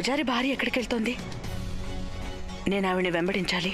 పూజారి భార్య ఎక్కడికి వెళ్తోంది? నేను ఆవిడ్ని వెంబడించాలి.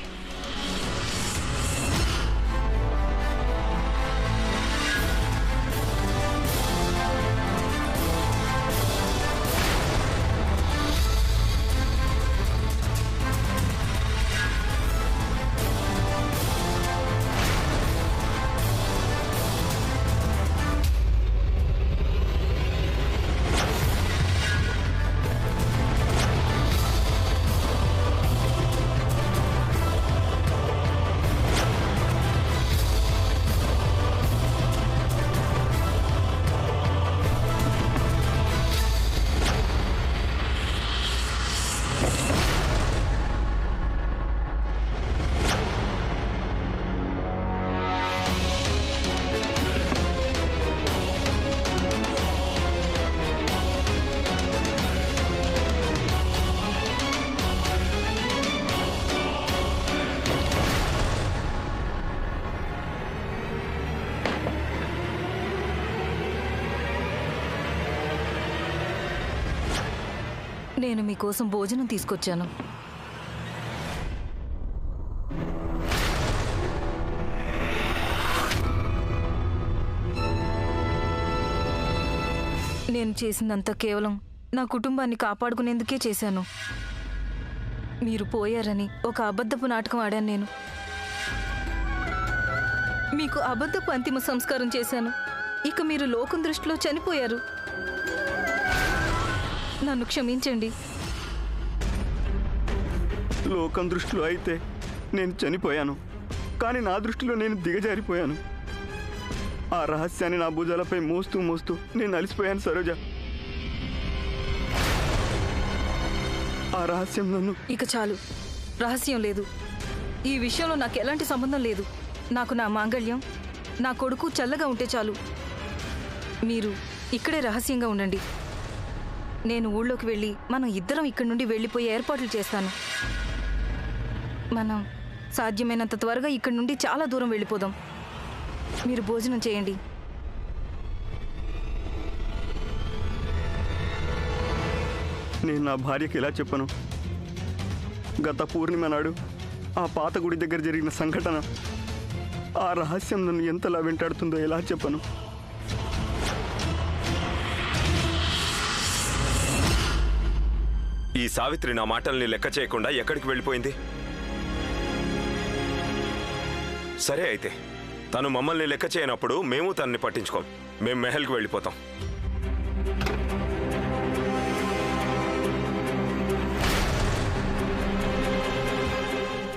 నేను మీకోసం భోజనం తీసుకొచ్చాను. నేను చేసిందంతా కేవలం నా కుటుంబాన్ని కాపాడుకునేందుకే చేశాను. మీరు పోయారని ఒక అబద్ధపు నాటకం ఆడాను. నేను మీకు అబద్ధపు అంతిమ సంస్కారం చేశాను. ఇక మీరు లోకం దృష్టిలో చనిపోయారు. నన్ను క్షమించండి. లోకం దృష్టిలో అయితే నేను చనిపోయాను, కానీ నా దృష్టిలో నేను దిగజారిపోయాను. ఆ రహస్యాన్ని నా భుజాలపై మోస్తూ మోస్తూ నేను అలసిపోయాను సరోజ. ఆ రహస్యం నన్ను... ఇక చాలు, రహస్యం లేదు. ఈ విషయంలో నాకు ఎలాంటి సంబంధం లేదు. నాకు నా మాంగళ్యం, నా కొడుకు చల్లగా ఉంటే చాలు. మీరు ఇక్కడే రహస్యంగా ఉండండి. నేను ఊళ్ళోకి వెళ్ళి మనం ఇద్దరం ఇక్కడి నుండి వెళ్ళిపోయే ఏర్పాట్లు చేస్తాను. మనం సాధ్యమైనంత త్వరగా ఇక్కడి నుండి చాలా దూరం వెళ్ళిపోదాం. మీరు భోజనం చేయండి. నేను నా భార్యకి ఎలా చెప్పను? గత పూర్ణిమ నాడు ఆ పాత గుడి దగ్గర జరిగిన సంఘటన, ఆ రహస్యం నన్ను ఎంతలా వెంటాడుతుందో ఎలా చెప్పను? ఈ సావిత్రి నా మాటల్ని లెక్క చేయకుండా ఎక్కడికి వెళ్ళిపోయింది? సరే అయితే, తను మమ్మల్ని లెక్క చేయనప్పుడు మేము తనని పట్టించుకోం. మేము మెహల్కి వెళ్ళిపోతాం.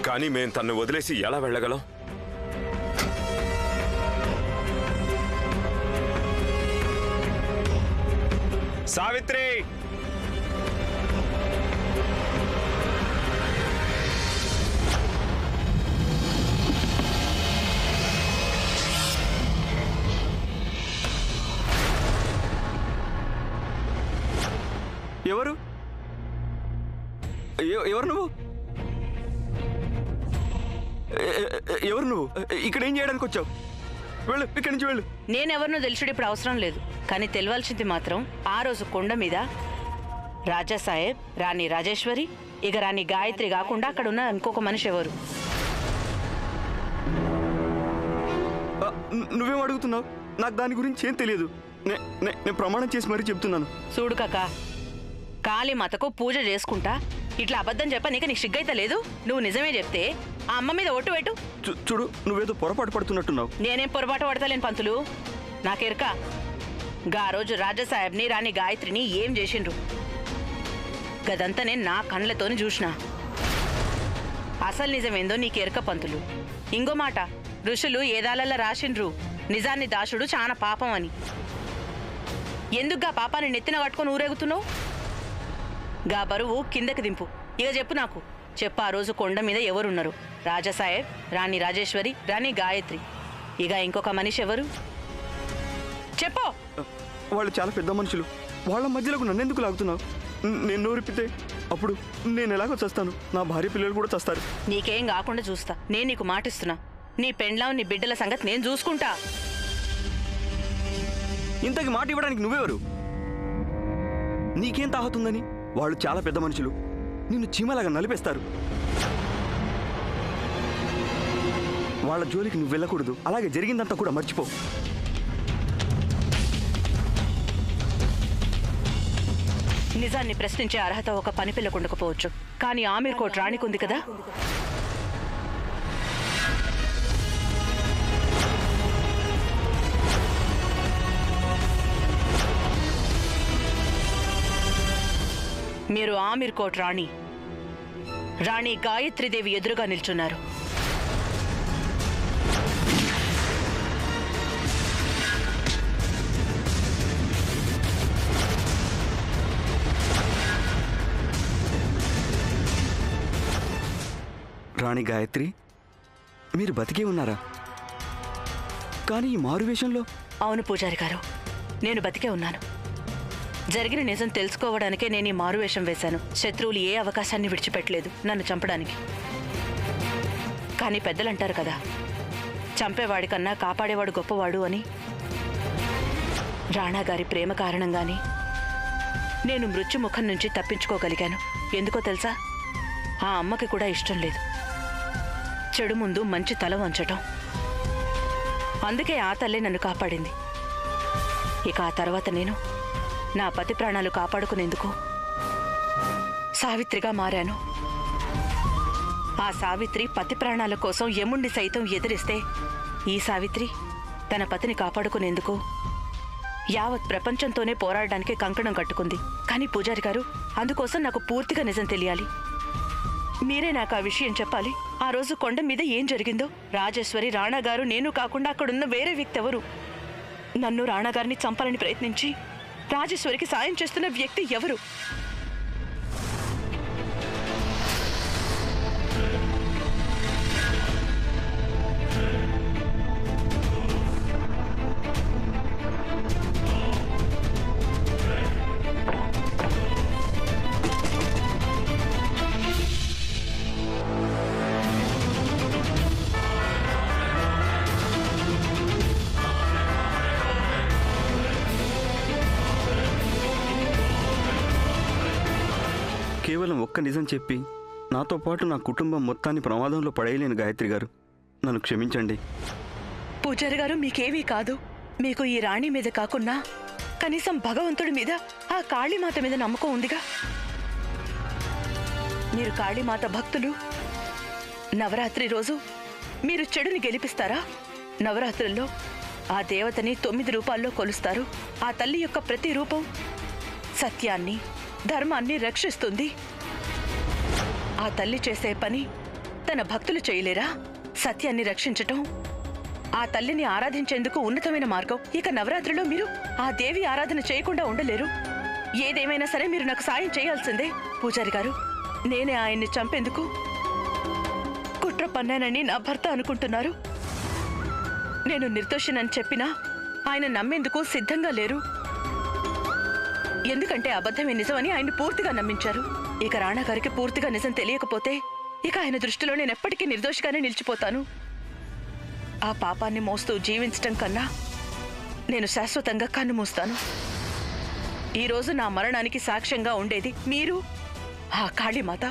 కానీ మేము తన్ను వదిలేసి ఎలా వెళ్ళగలం? సావిత్రి! ఎవరు ఎవరు నువ్వు? ఎవరు నువ్వు? ఇక్కడ ఏం చేయడానికి వచ్చావు? వెళ్ళు, ఇక్కడి నుంచి వెళ్ళు. నేనెవరినో తెలుసుడు ఇప్పుడు అవసరం లేదు. కానీ తెలియాల్సింది మాత్రం, ఆ రోజు కొండ మీద రాజా సాహెబ్, రాణి రాజేశ్వరి, ఇక రాణి గాయత్రి కాకుండా అక్కడ ఉన్న ఇంకొక మనిషి ఎవరు? నువ్వేం అడుగుతున్నావు? నాకు దాని గురించి ఏం తెలియదు. నేను ప్రమాణం చేసి మరీ చెప్తున్నాను. చూడు కాకా, కాళీ మాతకు పూజ చేసుకుంటా ఇట్లా అబద్ధం చెప్ప నీకు సిగ్గైతే లేదు. నువ్వు నిజమే చెప్తే ఆ అమ్మ మీద ఒట్టు పెట్టు. చూడు, నువ్వేదో పొరపాటు పడుతున్నట్టున్నావు. నేనేం పొరపాటు పడతలేను పంతులు. నాకెరక గా రోజు రాజా సాహెబ్ని, రాణి గాయత్రిని ఏం చేసిండ్రు గదంతా నేను నా కళ్ళతోని చూసిన. అసలు నిజమేందో నీకెరక పంతులు. ఇంకో మాట, ఋషులు ఏదాలల్లా రాసిండ్రు, నిజాన్ని దాసుడు చాలా పాపం అని. ఎందుకుగా పాపాన్ని నెత్తిన కట్టుకొని ఊరేగుతున్నావు? గా బరువు కిందకి దింపు. ఇక చెప్పు నాకు, చెప్పు, ఆ రోజు కొండ మీద ఎవరున్నారు? రాజా సాహెబ్, రాణి రాజేశ్వరి, రాణి గాయత్రి, ఇక ఇంకొక మనిషి ఎవరు? చెప్పు. వాళ్ళు చాలా పెద్ద మనుషులు. వాళ్ళ మధ్యలోకి నన్నెందుకు లాగుతున్నావు? నేను నోరిపితే అప్పుడు నేను ఎలాగో చస్తాను, నా భార్య పిల్లలు కూడా చస్తారు. నీకేం కాకుండా చూస్తా. నేను నీకు మాటిస్తున్నా, నీ పెండ్లాం, నీ బిడ్డల సంగతి నేను చూసుకుంటా. ఇంతకి మాట ఇవ్వడానికి నువ్వెవరు? నీకేం తాహతుందని? వాళ్ళు చాలా పెద్ద మనుషులు, నిన్ను చీమలాగా నలిపేస్తారు. వాళ్ళ జోలికి నువ్వు వెళ్ళకూడదు. అలాగే జరిగిందంతా కూడా మర్చిపో. నిజాన్ని ప్రశ్నించే అర్హత ఒక పని పిల్లకు ఉండకపోవచ్చు, కానీ ఆమీర్ కోట్ రాణికి ఉంది కదా. మీరు ఆమీర్ కోట్ రాణి గాయత్రీదేవి ఎదురుగా నిల్చున్నారు. రాణి గాయత్రి, మీరు బతికే ఉన్నారా? కానీ ఈ మారువేషంలో? అవును పూజారి గారు, నేను బతికే ఉన్నాను. జరిగిన నిజం తెలుసుకోవడానికే నేను ఈ మారువేషం వేశాను. శత్రువులు ఏ అవకాశాన్ని విడిచిపెట్టలేదు నన్ను చంపడానికి. కానీ పెద్దలంటారు కదా, చంపేవాడి కన్నా కాపాడేవాడు గొప్పవాడు అని. రాణా గారి ప్రేమ కారణంగానే నేను మృత్యుముఖం నుంచి తప్పించుకోగలిగాను. ఎందుకో తెలుసా? ఆ అమ్మకి కూడా ఇష్టం లేదు చెడు ముందు మంచి తల వంచటం. అందుకే ఆ తల్లే నన్ను కాపాడింది. ఇక ఆ తర్వాత నేను నా పతి ప్రాణాలు కాపాడుకునేందుకు సావిత్రిగా మారాను. ఆ సావిత్రి పతి ప్రాణాల కోసం యముణ్ణి సైతం ఎదిరిస్తే, ఈ సావిత్రి తన పతిని కాపాడుకునేందుకు యావత్ ప్రపంచంతోనే పోరాడడానికి కంకణం కట్టుకుంది. కానీ పూజారి గారు, అందుకోసం నాకు పూర్తిగా నిజం తెలియాలి. మీరే నాకు ఆ విషయం చెప్పాలి. ఆ రోజు కొండ మీద ఏం జరిగిందో, రాజేశ్వరి, రాణా గారు, నేను కాకుండా అక్కడున్న వేరే వ్యక్తి ఎవరు? నన్ను రాణాగారిని చంపాలని ప్రయత్నించి రాజేశ్వరికి సాయం చేస్తున్న వ్యక్తి ఎవరు? కేవలం ఒక్క నిజం చెప్పి నాతో పాటు నా కుటుంబం మొత్తాన్ని ప్రమాదంలో పడేయలేను గాయత్రి గారు. నన్ను క్షమించండి. పూజారి గారు, మీకేమీ కాదు. మీకు ఈ రాణి మీద కాకున్నా కనీసం భగవంతుడి మీద, ఆ కాళీమాత మీద నమ్మకం ఉందిగా. మీరు కాళీమాత భక్తులు. నవరాత్రి రోజు మీరు చెడుని గెలిపిస్తారా? నవరాత్రుల్లో ఆ దేవతని 9 రూపాల్లో కొలుస్తారు. ఆ తల్లి యొక్క ప్రతి రూపం సత్యాన్ని, ధర్మాన్ని రక్షిస్తుంది. ఆ తల్లి చేసే పని తన భక్తులు చేయలేరా? సత్యాన్ని రక్షించటం ఆ తల్లిని ఆరాధించేందుకు ఉన్నతమైన మార్గం. ఇక నవరాత్రిలో మీరు ఆ దేవి ఆరాధన చేయకుండా ఉండలేరు. ఏదేమైనా సరే మీరు నాకు సాయం చేయాల్సిందే. పూజారి గారు, నేనే ఆయన్ని చంపేందుకు కుట్ర పన్నానని నా భర్త అనుకుంటున్నారు. నేను నిర్దోషినని చెప్పినా ఆయన నమ్మేందుకు సిద్ధంగా లేరు. ఎందుకంటే అబద్ధమే నిజమని ఆయన పూర్తిగా నమ్మించారు. ఇక రాణా గారికి పూర్తిగా నిజం తెలియకపోతే ఇక ఆయన దృష్టిలో నేను ఎప్పటికీ నిర్దోషిగానే నిలిచిపోతాను. ఆ పాపాన్ని మోస్తూ జీవించటం కన్నా నేను శాశ్వతంగా కన్ను మూస్తాను. ఈరోజు నా మరణానికి సాక్ష్యంగా ఉండేది మీరు, ఆ కాళీమాత.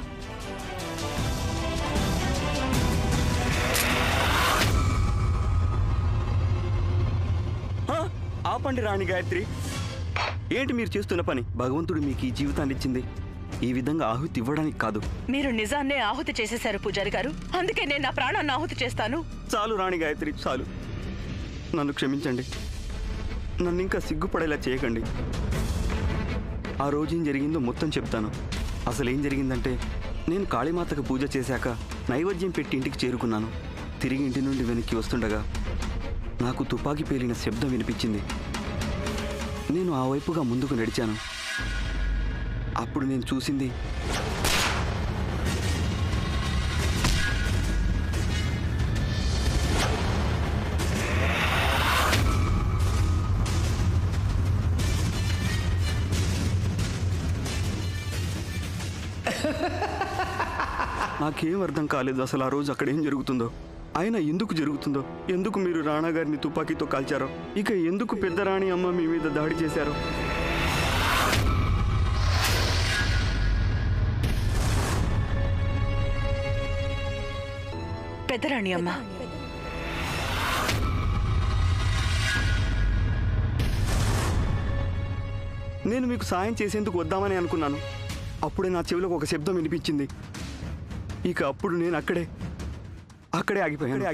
ఆపండి రాణి గాయత్రి, ఏంటి మీరు చేస్తున్న పని? భగవంతుడు మీకు ఈ జీవితాన్ని ఇచ్చింది ఈ విధంగా ఆహుతి ఇవ్వడానికి కాదు. మీరు నిజాన్నే ఆహుతి చేసేశారు పూజారి గారు. అందుకే నేను నా ప్రాణాన్ని ఆహుతి చేస్తాను. చాలు రాణి గాయత్రి, చాలు. నన్ను క్షమించండి. నన్ను ఇంకా సిగ్గుపడేలా చేయకండి. ఆ రోజు ఏం జరిగిందో మొత్తం చెప్తాను. అసలు ఏం జరిగిందంటే, నేను కాళీమాతకు పూజ చేశాక నైవేద్యం పెట్టి ఇంటికి చేరుకున్నాను. తిరిగి ఇంటి నుండి వెనక్కి వస్తుండగా నాకు తుపాకీ పేలిన శబ్దం వినిపించింది. నేను ఆ వైపుగా ముందుకు నడిచాను. అప్పుడు నేను చూసింది నాకేం అర్థం కాలేదు అసలు ఆ రోజు అక్కడ ఏం జరుగుతుందో. అయినా ఎందుకు జరుగుతుందో, ఎందుకు మీరు రాణా గారిని తుపాకీతో కాల్చారో, ఇక ఎందుకు పెద్ద రాణి అమ్మ మీ మీద దాడి చేశారో. పెద్దరాణి అమ్మ. నేను మీకు సాయం చేసేందుకు వద్దామని అనుకున్నాను. అప్పుడే నా చెవిలోకి ఒక శబ్దం వినిపించింది. ఇక అప్పుడు నేను అక్కడే ఆగిపోయాను.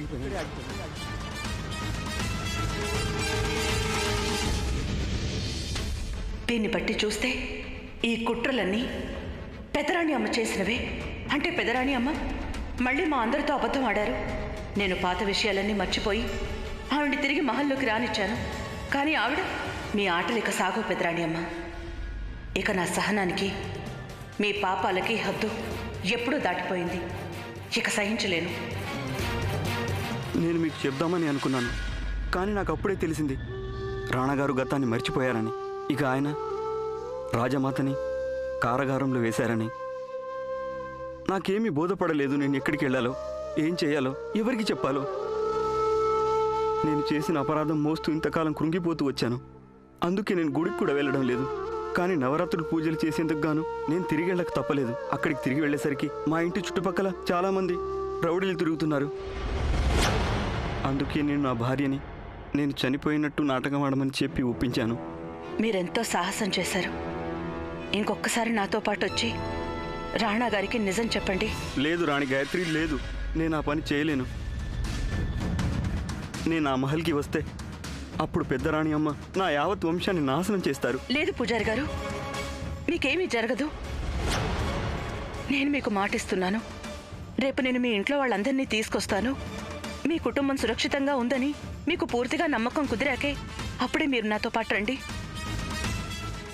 దీన్ని బట్టి చూస్తే ఈ కుట్రలన్నీ పెదరాణి అమ్మ చేసినవే. అంటే పెదరాణి అమ్మ మళ్ళీ మా అందరితో అబద్ధం ఆడారు. నేను పాత విషయాలన్నీ మర్చిపోయి ఆవిడ తిరిగి మహల్లోకి రానిచ్చాను. కానీ ఆవిడ మీ ఆటలు ఇక సాగు పెదరాణి అమ్మ. ఇక నా సహనానికి మీ పాపాలకి హద్దు ఎప్పుడూ దాటిపోయింది. ఇక సహించలేను. నేను మీకు చెప్దామని అనుకున్నాను, కానీ నాకు అప్పుడే తెలిసింది రాణాగారు గతాన్ని మర్చిపోయారని. ఇక ఆయన రాజమాతని కారాగారంలో వేశారని. నాకేమీ బోధపడలేదు. నేను ఎక్కడికి వెళ్ళాలో, ఏం చేయాలో, ఎవరికి చెప్పాలో. నేను చేసిన అపరాధం మోస్తూ ఇంతకాలం కృంగిపోతూ వచ్చాను. అందుకే నేను గుడికి కూడా వెళ్ళడం లేదు. కానీ నవరాత్రులు పూజలు చేసేందుకు గాను నేను తిరిగి వెళ్ళక తప్పలేదు. అక్కడికి తిరిగి వెళ్ళేసరికి మా ఇంటి చుట్టుపక్కల చాలామంది రౌడీలు తిరుగుతున్నారు. అందుకే నేను నా భార్యని నేను చనిపోయినట్టు నాటకం ఆడమని చెప్పి ఒప్పించాను. మీరెంతో సాహసం చేశారు. ఇంకొకసారి నాతో పాటు వచ్చి రాణా గారికి నిజం చెప్పండి. లేదు రాణి గాయత్రి, లేదు. నేను ఆ పని చేయలేను. నేను ఆ మహల్కి వస్తే అప్పుడు పెద్దరాణి అమ్మ నా యావత్ వంశాన్ని నాశనం చేస్తారు. లేదు పూజారి గారు, మీకేమీ జరగదు. నేను మీకు మాటిస్తున్నాను. రేపు నేను మీ ఇంట్లో వాళ్ళందరినీ తీసుకొస్తాను. మీ కుటుంబం సురక్షితంగా ఉందని మీకు పూర్తిగా నమ్మకం కుదిరాకే అప్పుడే మీరు నాతో పాటు రండి.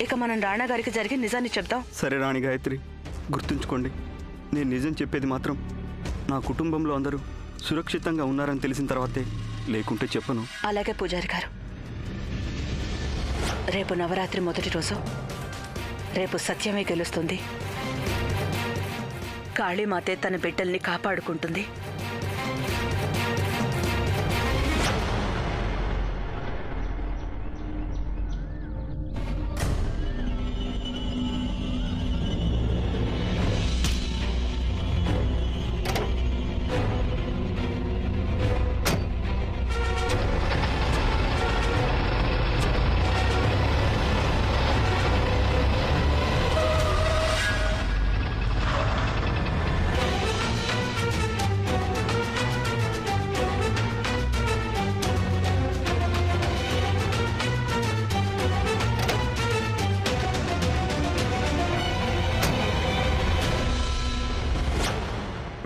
ఇక మనం రాణా గారికి జరిగిన నిజాన్ని చెప్దాం. సరే రాణి గాయత్రి, గుర్తుంచుకోండి, నేను నిజం చెప్పేది మాత్రం నా కుటుంబంలో అందరూ సురక్షితంగా ఉన్నారని తెలిసిన తర్వాతే, లేకుంటే చెప్పను. అలాగే పూజారి గారు. రేపు నవరాత్రి మొదటి రోజు. రేపు సత్యమే గెలుస్తుంది. కాళీమాతే తన బిడ్డల్ని కాపాడుకుంటుంది.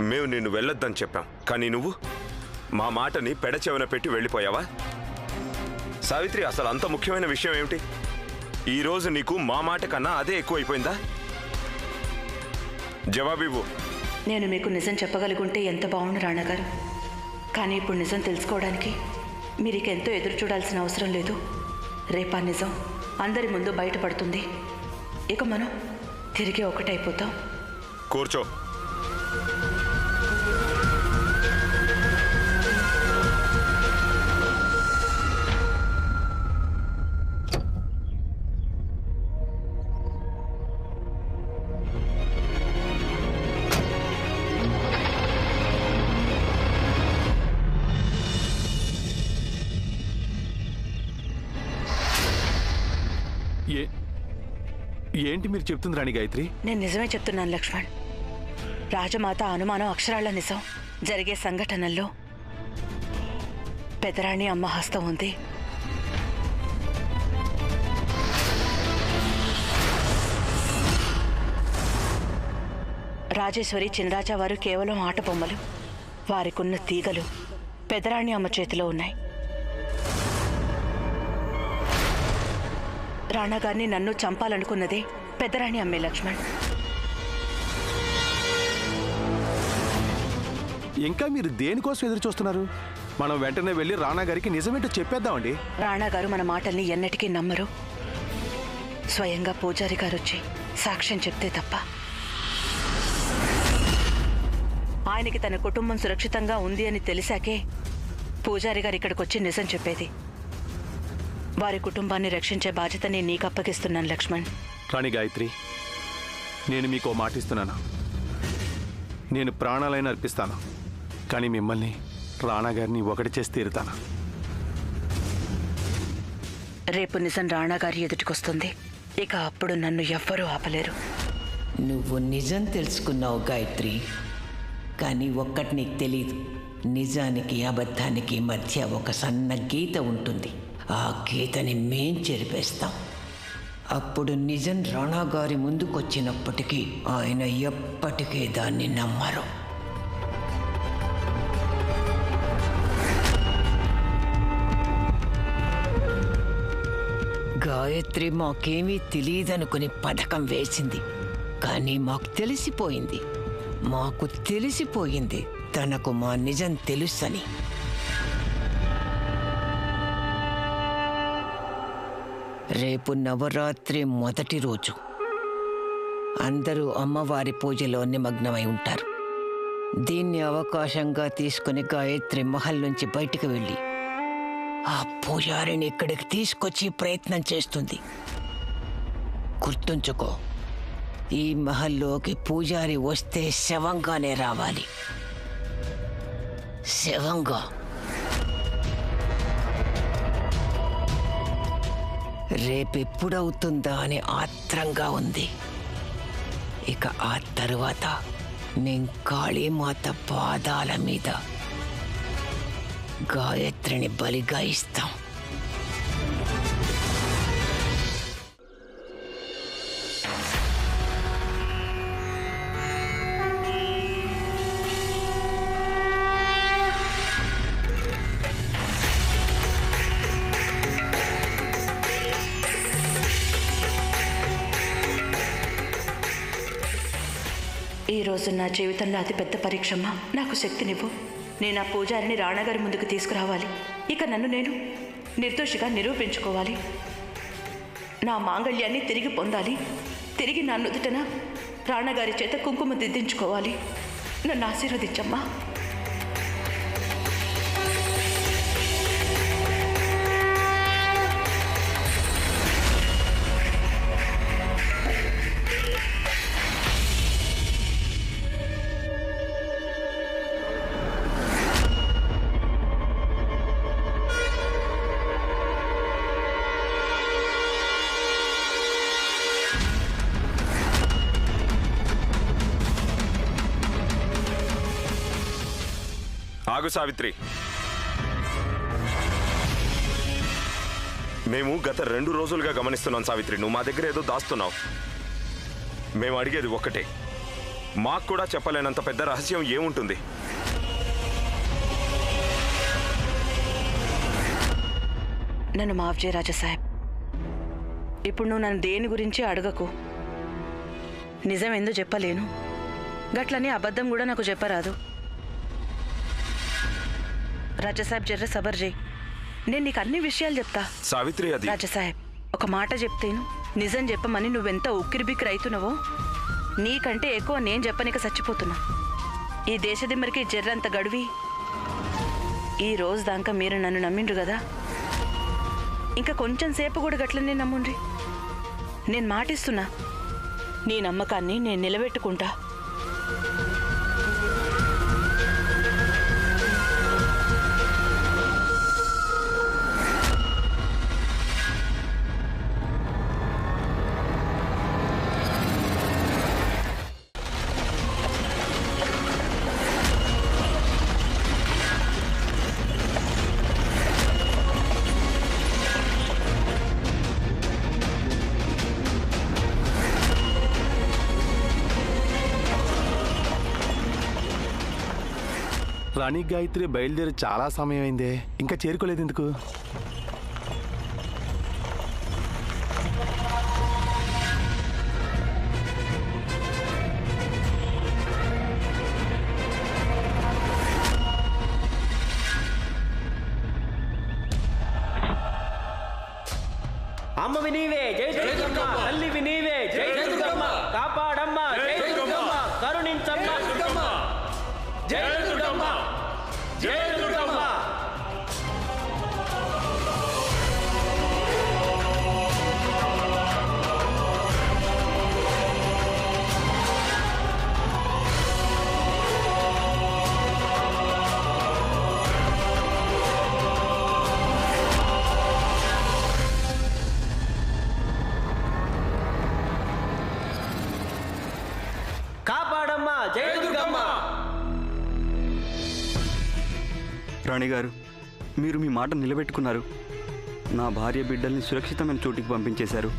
మేము నిన్ను వెళ్ళొద్దని చెప్పాం, కానీ నువ్వు మా మాటని పెడచెవిన పెట్టి వెళ్ళిపోయావా? సావిత్రి, అసలు అంత ముఖ్యమైన విషయం ఏమిటి? ఈరోజు నీకు మా మాట కన్నా అదే ఎక్కువైపోయిందా? జవాబివ్వు. నేను మీకు నిజం చెప్పగలుగుంటే ఎంత బాగుండు రాణాగారు. కానీ ఇప్పుడు నిజం తెలుసుకోవడానికి మీరు ఇక ఎంతో ఎదురు చూడాల్సిన అవసరం లేదు. రేపా నిజం అందరి ముందు బయటపడుతుంది. ఇక మనం తిరిగి ఒకటైపోతాం. కూర్చో. ఏంటి మీరు చెప్తుంది రాణి గాయత్రి? నేను నిజమే చెప్తున్నాను లక్ష్మణ్. రాజమాత అనుమానం అక్షరాల నిజం. జరిగే సంఘటనల్లో పెదరాణి అమ్మ హస్తం ఉంది. రాజేశ్వరి, చినరాజా వారు కేవలం ఆట బొమ్మలు. వారికున్న తీగలు పెదరాణి అమ్మ చేతిలో ఉన్నాయి. రాణా గారిని నన్ను చంపాలనుకున్నదే పెదరాణి అమ్మే లక్ష్మణ్. ఇంకా మీరు దేనికోసం ఎదురు చూస్తున్నారు? మనం వెంటనే వెళ్ళి రాణా గారికి నిజమేంటో చెప్పేద్దామండి. రాణా గారు మన మాటల్ని ఎన్నటికీ నమ్మరు. స్వయంగా పూజారి గారు వచ్చి సాక్ష్యం చెప్తే తప్ప. ఆయనకి తన కుటుంబం సురక్షితంగా ఉంది అని తెలిసాకే పూజారి గారు ఇక్కడికి వచ్చి నిజం చెప్పేది. వారి కుటుంబాన్ని రక్షించే బాధ్యత నేను నీకు అప్పగిస్తున్నాను లక్ష్మణ్. రాణి గాయత్రి, నేను మీకు మాట ఇస్తున్నాను. నేను ప్రాణాలైనా అర్పిస్తాను, కానీ మిమ్మల్ని రాణా గారిని ఒకటి చేసి తీరుతాను. రేపు నిజం రాణా గారి ఎదుటికొస్తుంది. ఇక అప్పుడు నన్ను ఎవ్వరూ ఆపలేరు. నువ్వు నిజం తెలుసుకున్నావు గాయత్రి, కానీ ఒక్కటి నీకు తెలీదు. నిజానికి అబద్ధానికి మధ్య ఒక సన్న గీత ఉంటుంది. ఆ గీతని మేం చెరిపేస్తాం. అప్పుడు నిజం రాణా గారి ముందుకొచ్చినప్పటికీ ఆయన ఎప్పటికీ దాన్ని నమ్మరు. గాయత్రి మాకేమీ తెలియదనుకుని పథకం వేసింది, కానీ మాకు తెలిసిపోయింది తనకు మా నిజం తెలుసని. రేపు నవరాత్రి మొదటి రోజు. అందరూ అమ్మవారి పూజలో నిమగ్నమై ఉంటారు. దీన్ని అవకాశంగా తీసుకుని గాయత్రి మహల్ నుంచి బయటికి వెళ్ళి ఆ పూజారిని ఇక్కడికి తీసుకొచ్చి ప్రయత్నం చేస్తుంది. గుర్తుంచుకో, ఈ మహల్లోకి పూజారి వస్తే శవంగానే రావాలి. శవంగా. రేపెప్పుడవుతుందా అని ఆత్రంగా ఉంది. ఇక ఆ తరువాత నేను కాళీమాత పాదాల మీద గాయత్రిని బలిగా ఇస్తాం. ఈ రోజు నా జీవితంలో అతిపెద్ద పరీక్షమ్మా. నాకు శక్తినివ్వు. నేను ఆ పూజారిని రాణాగారి ముందుకు తీసుకురావాలి. ఇక నన్ను నేను నిర్దోషిగా నిరూపించుకోవాలి. నా మాంగళ్యాన్ని తిరిగి పొందాలి. తిరిగి నా నుదుటన రాణాగారి చేత కుంకుమ దిద్దించుకోవాలి. నన్ను ఆశీర్వదించమ్మా. ఆగు సావిత్రి. మేము గత 2 రోజులుగా గమనిస్తున్నాం సావిత్రి, నువ్వు మా దగ్గర ఏదో దాస్తున్నావు. మేము అడిగేది ఒక్కటే, మాకు కూడా చెప్పలేనంత పెద్ద రహస్యం ఏముంటుంది? నన్ను మాఫ్ చేయ రాజసాహెబ్. ఇప్పుడు నువ్వు నన్ను దేని గురించి అడగకు. నిజం ఎందుకు చెప్పలేను, గట్లని అబద్ధం కూడా నాకు చెప్పరాదు. రాజసాహెబ్ జర్ర సబర్ చేయి. నేను నీకు అన్ని విషయాలు చెప్తా. సావిత్రి, అది రాజసాహెబ్, ఒక మాట చెప్తేను. నిజం చెప్పమని నువ్వెంత ఉక్కిరిబిక్కిరి అవుతున్నావో నీకంటే ఎక్కువ నేను చెప్పనిక చచ్చిపోతున్నా. ఈ దేశదిమ్మరికి జర్రంత గడువి ఈ రోజు దాకా మీరు నన్ను నమ్మిండ్రు కదా. ఇంకా కొంచెం సేపు కూడా గట్లనే నమ్ముండ్రి. నేను మాటిస్తున్నా, నీ నమ్మకాన్ని నేను నిలబెట్టుకుంటా. రాణి గాయత్రి బయలుదేరి చాలా సమయం అయిందే, ఇంకా చేరుకోలేదు ఎందుకు? అమ్మ వినీవే జై దుర్గమ్మ, తల్లి వినీవే జై దుర్గమ్మ, కాపాడమ్మ జై దుర్గమ్మ, కరుణించమ్మ దుర్గమ్మ, జై దుర్గమ్మ, జై దుర్గమ్మ. రాణిగారు, మీరు మీ మాట నిలబెట్టుకున్నారు. నా భార్య బిడ్డల్ని సురక్షితమైన చోటికి పంపించేశారు.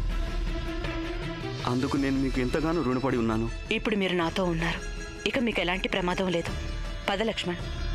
అందుకు నేను మీకు ఎంతగానో రుణపడి ఉన్నాను. ఇప్పుడు మీరు నాతో ఉన్నారు. ఇక మీకు ఎలాంటి ప్రమాదం లేదు. పద లక్ష్మణ్.